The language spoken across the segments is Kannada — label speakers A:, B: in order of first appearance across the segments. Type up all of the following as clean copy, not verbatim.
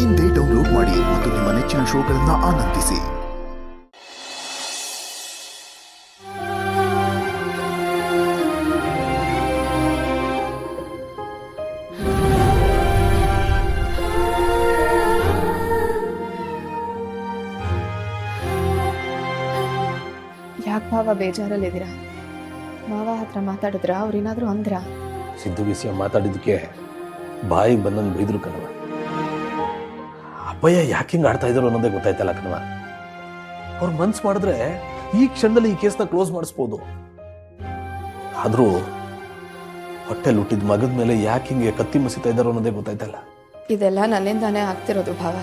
A: ಇಂದೇ ಡೌನ್ಲೋಡ್ ಮಾಡಿ ಮತ್ತು ನಿಮ್ಮ ನೆಚ್ಚಿನ ಶೋಗಳನ್ನು ಆನಂದಿಸಿ.
B: ಯಾಕೆ ಭಾವ ಬೇಜಾರಲ್ಲಿದ್ದೀರಾ? ಮಾವ ಹತ್ರ ಮಾತಾಡಿದ್ರ? ಅವ್ರೇನಾದರೂ ಅಂದ್ರ?
C: ಸಿದ್ದು ವಿಷಯ ಮಾತಾಡಿದ್ದಕ್ಕೆ ಬಾಯಿಗೆ ಬಂದಂಗೆ ಬೈದ್ರು ಕಣವ. ಅಪ್ಪಯ್ಯ ಯಾಕೆ ಹಿಂಗೆ ಆಡ್ತಾ ಇದ್ರು ಅನ್ನೋದೇ ಗೊತ್ತಾಯ್ತಲ್ಲ ಕಣವ. ಅವ್ರು ಮನ್ಸು ಮಾಡಿದ್ರೆ ಈ ಕ್ಷಣದಲ್ಲಿ ಈ ಕೇಸ್ನ ಕ್ಲೋಸ್ ಮಾಡಿಸ್ಬೋದು. ಆದ್ರೂ ಹೊಟ್ಟೆಲ್ ಹುಟ್ಟಿದ ಮಗದ ಮೇಲೆ ಯಾಕೆ ಹಿಂಗೆ ಕತ್ತಿ ಮಸಿತಾ ಇದ್ದಾರೋ ಅನ್ನೋದೇ ಗೊತ್ತಾಯ್ತಲ್ಲ.
B: ಇದೆಲ್ಲ ನನ್ನಿಂದಾನೇ ಆಗ್ತಿರೋದು ಭಾವ.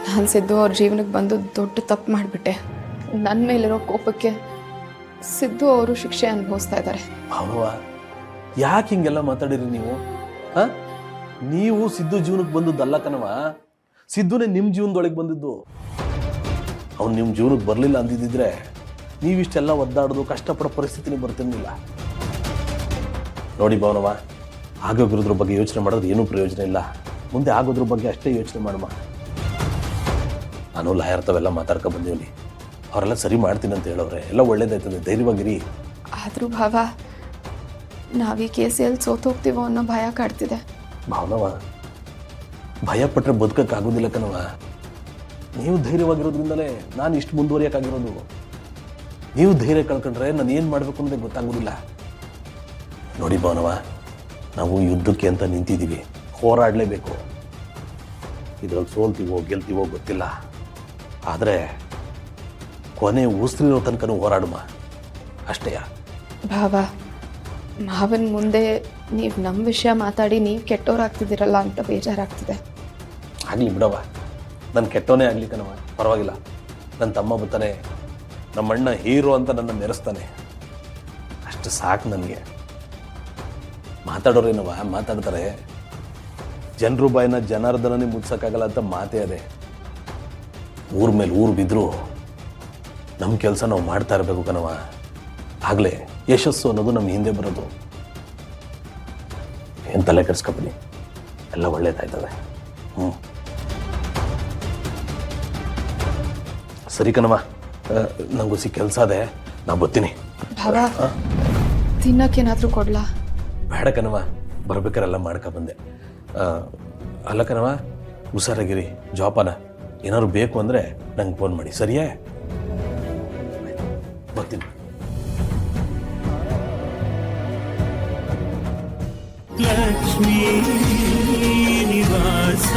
B: ನಾನು ಸಿದ್ದು ಅವ್ರ ಜೀವನಕ್ಕೆ ಬಂದು ದೊಡ್ಡ ತಪ್ಪು ಮಾಡಿಬಿಟ್ಟೆ. ನನ್ನ ಮೇಲಿರೋ ಕೋಪಕ್ಕೆ ಸಿದ್ದು ಅವರು ಶಿಕ್ಷೆ ಅನುಭವಿಸ್ತಾ ಇದ್ದಾರೆ.
C: ಅವನವ ಯಾಕೆ ಹಿಂಗೆಲ್ಲ ಮಾತಾಡಿರಿ ನೀವು? ನೀವು ಸಿದ್ದು ಜೀವನಕ್ಕೆ ಬಂದದ್ದಲ್ಲ ಕಣವ, ಸಿದ್ದುನೇ ನಿಮ್ಮ ಜೀವನದೊಳಗೆ ಬಂದಿದ್ದು. ಅವ್ನು ನಿಮ್ಮ ಜೀವನಕ್ಕೆ ಬರಲಿಲ್ಲ ಅಂದಿದ್ದಿದ್ರೆ ನೀವಿಷ್ಟೆಲ್ಲ ಒದ್ದಾಡೋದು ಕಷ್ಟಪಡೋ ಪರಿಸ್ಥಿತಿನೇ ಬರ್ತಿರ್ಲಿಲ್ಲ. ನೋಡಿ ಭಾವನವ, ಆಗೋಗಿರೋದ್ರ ಬಗ್ಗೆ ಯೋಚನೆ ಮಾಡೋದು ಏನೂ ಪ್ರಯೋಜನ ಇಲ್ಲ. ಮುಂದೆ ಆಗೋದ್ರ ಬಗ್ಗೆ ಅಷ್ಟೇ ಯೋಚನೆ ಮಾಡಮ್ಮ. ನಾನು ಲಾಯರ್ ತಾವೆಲ್ಲ ಮಾತಾಡ್ಕೊ ಬಂದೀವಿ. ಅವರೆಲ್ಲ ಸರಿ ಮಾಡ್ತೀನಿ ಅಂತ ಹೇಳೋರೆ. ಎಲ್ಲ ಒಳ್ಳೇದಾಯ್ತದೆ, ಧೈರ್ಯವಾಗಿರಿ.
B: ಆದರೂ ಭಾವ, ನಾವೀ ಕೇಸಲ್ಲಿ ಸೋತೋಗ್ತೀವೋ ಅನ್ನೋ ಭಯ ಕಾಡ್ತಿದೆ.
C: ಭಾವನವ, ಭಯ ಪಟ್ಟರೆ ಬದುಕಕ್ಕಾಗೋದಿಲ್ಲ ಕಣವ. ನೀವು ಧೈರ್ಯವಾಗಿರೋದ್ರಿಂದಲೇ ನಾನು ಇಷ್ಟು ಮುಂದುವರಿಯೋಕ್ಕಾಗಿರೋದು. ನೀವು ಧೈರ್ಯ ಕಳ್ಕೊಂಡ್ರೆ ನಾನು ಏನು ಮಾಡಬೇಕು ಅನ್ನೋದೇ ಗೊತ್ತಾಗೋದಿಲ್ಲ. ನೋಡಿ ಭಾವನವ, ನಾವು ಯುದ್ಧಕ್ಕೆ ಅಂತ ನಿಂತಿದ್ದೀವಿ, ಹೋರಾಡಲೇಬೇಕು. ಇದ್ರಲ್ಲಿ ಸೋಲ್ತೀವೋ ಗೆಲ್ತೀವೋ ಗೊತ್ತಿಲ್ಲ, ಆದರೆ ಕೊನೆ ಉಸಿರಿರೋ ತನಕನೂ ಹೋರಾಡುಮ ಅಷ್ಟೇ.
B: ಭಾವ, ಮಾವನ ಮುಂದೆ ನೀವು ನಮ್ಮ ವಿಷಯ ಮಾತಾಡಿ ನೀವು ಕೆಟ್ಟೋರಾಗ್ತಿದ್ದೀರಲ್ಲ ಅಂತ ಬೇಜಾರಾಗ್ತಿದೆ.
C: ಆಗಲಿ ಬಿಡವ, ನನ್ನ ಕೆಟ್ಟವನೇ ಆಗಲಿ ಕಣವ, ಪರವಾಗಿಲ್ಲ. ನನ್ನ ತಮ್ಮ ಬರ್ತಾನೆ, ನಮ್ಮ ಅಣ್ಣ ಹೀರೋ ಅಂತ ನನ್ನ ಮೆರೆಸ್ತಾನೆ, ಅಷ್ಟು ಸಾಕು ನನಗೆ. ಮಾತಾಡೋರೇನವ ಮಾತಾಡ್ತಾರೆ. ಜನರು ಬಾಯಿನ ಜನಾರ್ದನನೇ ಮುಟ್ಸೋಕ್ಕಾಗಲ್ಲ ಅಂತ ಮಾತೇ ಅದೇ. ಊರ ಮೇಲೆ ಊರು ಬಿದ್ದರೂ ನಮ್ಮ ಕೆಲಸ ನಾವು ಮಾಡ್ತಾ ಇರಬೇಕು ಕಣವ. ಆಗಲೇ ಯಶಸ್ಸು ಅನ್ನೋದು ನಮ್ಮ ಹಿಂದೆ ಬರೋದು. ಏನು ತಲೆ ಕೆಡಿಸ್ಕೊಬಿಡಿ, ಎಲ್ಲ ಒಳ್ಳೇದಾಯ್ತದೆ. ಸರಿ ಕಣವ, ನಂಗೂ ಕೆಲಸ ಅದೇ, ನಾ ಬರ್ತೀನಿ.
B: ಭಾವ, ತಿನ್ನಕ್ಕೇನಾದರೂ ಕೊಡ್ಲಾ?
C: ಬೇಡ ಕಣವ, ಬರ್ಬೇಕಾರೆಲ್ಲ ಮಾಡ್ಕೊ ಬಂದೆ. ಅಲ್ಲ ಕಣವ, ಹುಷಾರಾಗಿರಿ. ಜೋಪಾನ. ಏನಾದ್ರು ಬೇಕು ಅಂದರೆ ನಂಗೆ ಫೋನ್ ಮಾಡಿ, ಸರಿಯೇ? ಬರ್ತೀನಿ.
D: ಲಕ್ಷ್ಮೀ ನಿವಾಸ